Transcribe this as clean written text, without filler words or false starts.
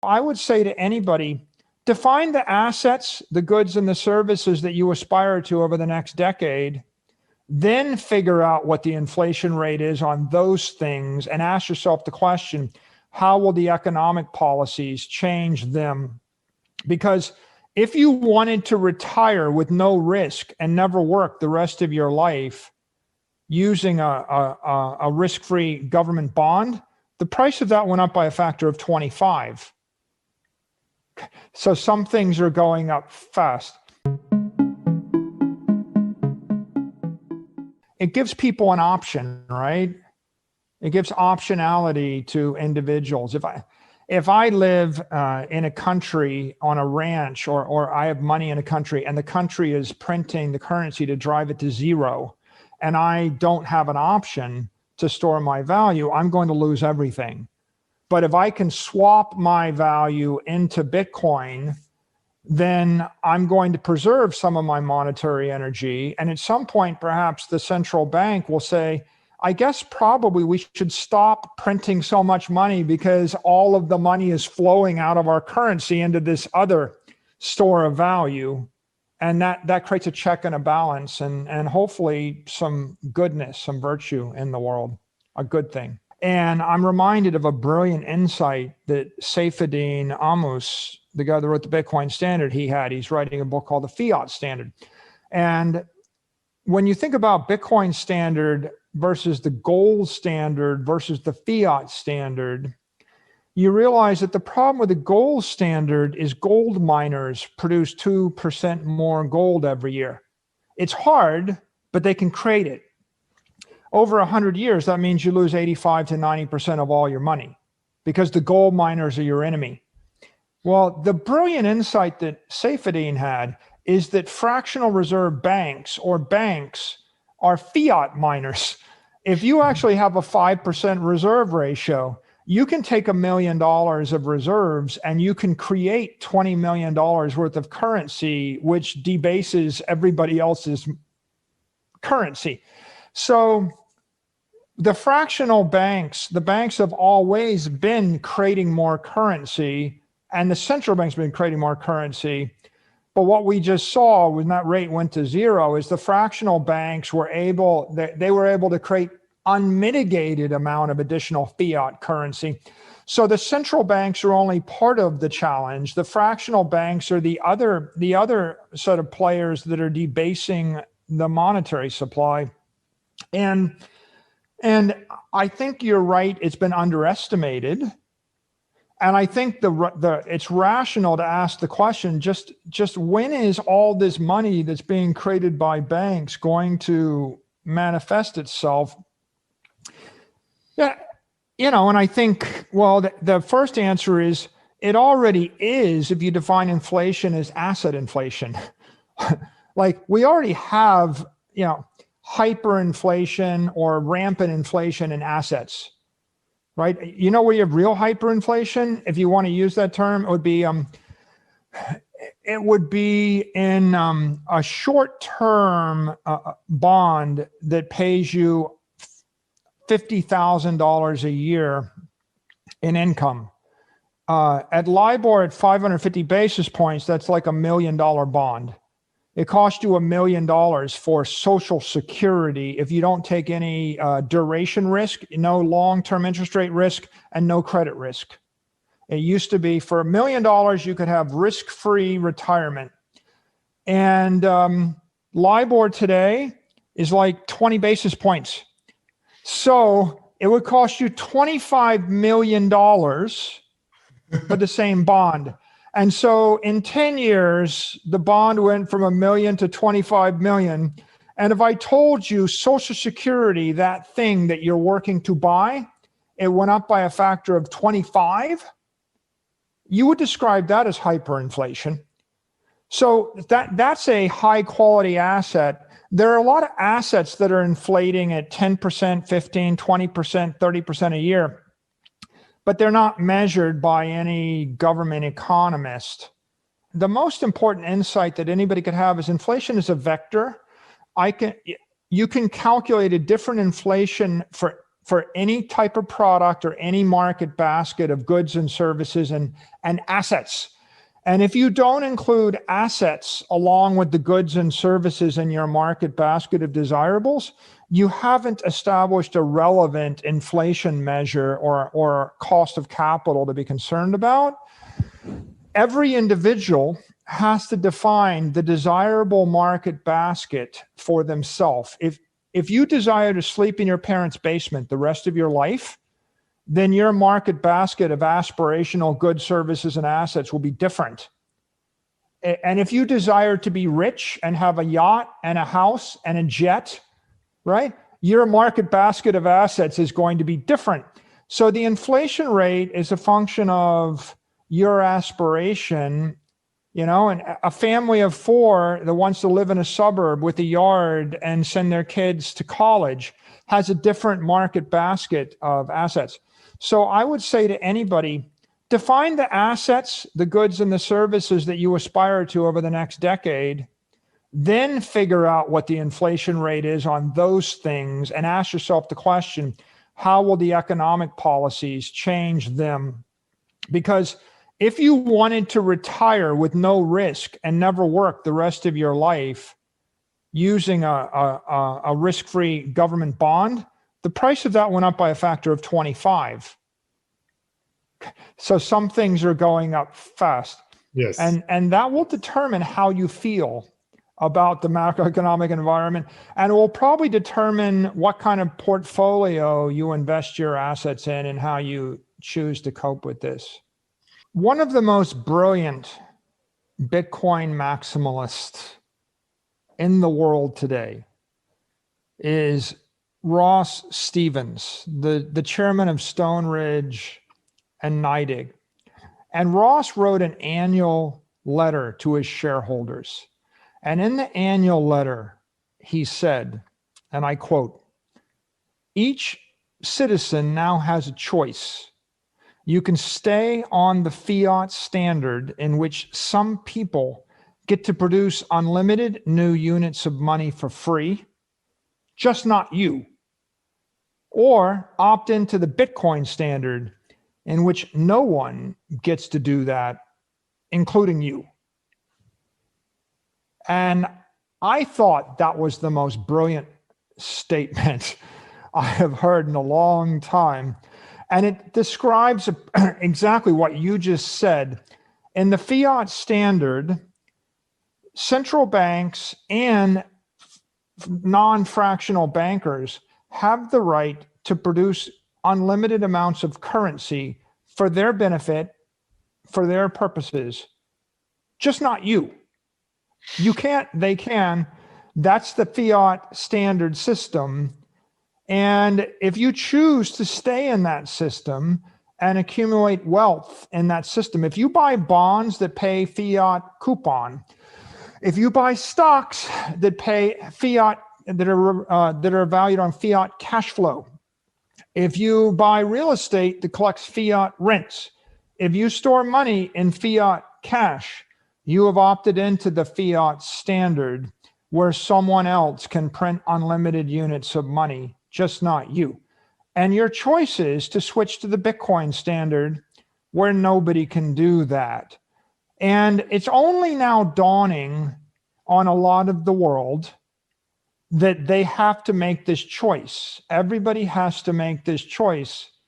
I would say to anybody, define the assets, the goods and the services that you aspire to over the next decade, then figure out what the inflation rate is on those things and ask yourself the question, how will the economic policies change them? Because if you wanted to retire with no risk and never work the rest of your life using a risk-free government bond, the price of that went up by a factor of 25. So some things are going up fast. It gives people an option, right? It gives optionality to individuals. If I live in a country on a ranch, or I have money in a country and the country is printing the currency to drive it to zero, and I don't have an option to store my value, I'm going to lose everything. But if I can swap my value into Bitcoin, then I'm going to preserve some of my monetary energy. And at some point, perhaps the central bank will say, I guess probably we should stop printing so much money because all of the money is flowing out of our currency into this other store of value. And that creates a check and a balance and hopefully some goodness, some virtue in the world, a good thing. And I'm reminded of a brilliant insight that Saifedean Ammous, the guy that wrote the Bitcoin Standard, he's writing a book called The Fiat Standard. And when you think about Bitcoin Standard versus the gold standard versus the fiat standard, you realize that the problem with the gold standard is gold miners produce 2% more gold every year. It's hard, but they can create it. Over 100 years, that means you lose 85 to 90% of all your money because the gold miners are your enemy. Well, the brilliant insight that Saifedean had is that fractional reserve banks or banks are fiat miners. If you actually have a 5% reserve ratio, you can take $1 million of reserves and you can create $20 million worth of currency, which debases everybody else's currency. So the fractional banks, the banks have always been creating more currency, and the central bank's been creating more currency. But what we just saw when that rate went to zero is the fractional banks were able to create unmitigated amount of additional fiat currency. So the central banks are only part of the challenge. The fractional banks are the other set of players that are debasing the monetary supply. And I think you're right, it's been underestimated. And I think it's rational to ask the question, just when is all this money that's being created by banks going to manifest itself? Yeah, and I think, well, the first answer is it already is if you define inflation as asset inflation. Like we already have, hyperinflation or rampant inflation in assets. Right? You know where you have real hyperinflation, if you want to use that term, it would be in a short-term bond that pays you $50,000 a year in income. At LIBOR at 550 basis points, that's like $1 million bond. It costs you $1 million for Social Security if you don't take any duration risk, no long-term interest rate risk, and no credit risk. It used to be for $1 million, you could have risk-free retirement. And LIBOR today is like 20 basis points. So it would cost you $25 million for the same bond. And so in 10 years, the bond went from $1 million to $25 million. And if I told you Social Security, that thing that you're working to buy, it went up by a factor of 25, you would describe that as hyperinflation. So that's a high quality asset. There are a lot of assets that are inflating at 10%, 15, 20%, 30% a year, but they're not measured by any government economist. The most important insight that anybody could have is inflation is a vector. You can calculate a different inflation for for any type of product or any market basket of goods and services and assets. And if you don't include assets along with the goods and services in your market basket of desirables, you haven't established a relevant inflation measure or cost of capital to be concerned about. Every individual has to define the desirable market basket for themselves. If you desire to sleep in your parents' basement the rest of your life, then your market basket of aspirational goods, services, and assets will be different. And if you desire to be rich and have a yacht and a house and a jet, right, your market basket of assets is going to be different. So the inflation rate is a function of your aspiration. And a family of 4 that wants to live in a suburb with a yard and send their kids to college has a different market basket of assets. So I would say to anybody, define the assets, the goods and the services that you aspire to over the next decade, then figure out what the inflation rate is on those things and ask yourself the question, how will the economic policies change them? Because if you wanted to retire with no risk and never work the rest of your life using a risk-free government bond, the price of that went up by a factor of 25. So some things are going up fast. Yes. And that will determine how you feel about the macroeconomic environment, and it will probably determine what kind of portfolio you invest your assets in and how you choose to cope with this. One of the most brilliant Bitcoin maximalists in the world today is Ross Stevens, the chairman of Stone Ridge and NYDIG. And Ross wrote an annual letter to his shareholders. And in the annual letter, he said, and I quote, "Each citizen now has a choice. You can stay on the fiat standard in which some people get to produce unlimited new units of money for free, just not you. Or opt into the Bitcoin standard in which no one gets to do that, including you." And I thought that was the most brilliant statement I have heard in a long time. And it describes exactly what you just said. In the fiat standard, central banks and non-fractional bankers have the right to produce unlimited amounts of currency for their benefit, for their purposes, just not you. You can't, they can. That's the fiat standard system. And if you choose to stay in that system and accumulate wealth in that system, if you buy bonds that pay fiat coupon, if you buy stocks that pay fiat, that are valued on fiat cash flow, if you buy real estate that collects fiat rents, if you store money in fiat cash, you have opted into the fiat standard where someone else can print unlimited units of money, just not you. And your choice is to switch to the Bitcoin standard where nobody can do that. And it's only now dawning on a lot of the world that they have to make this choice. Everybody has to make this choice.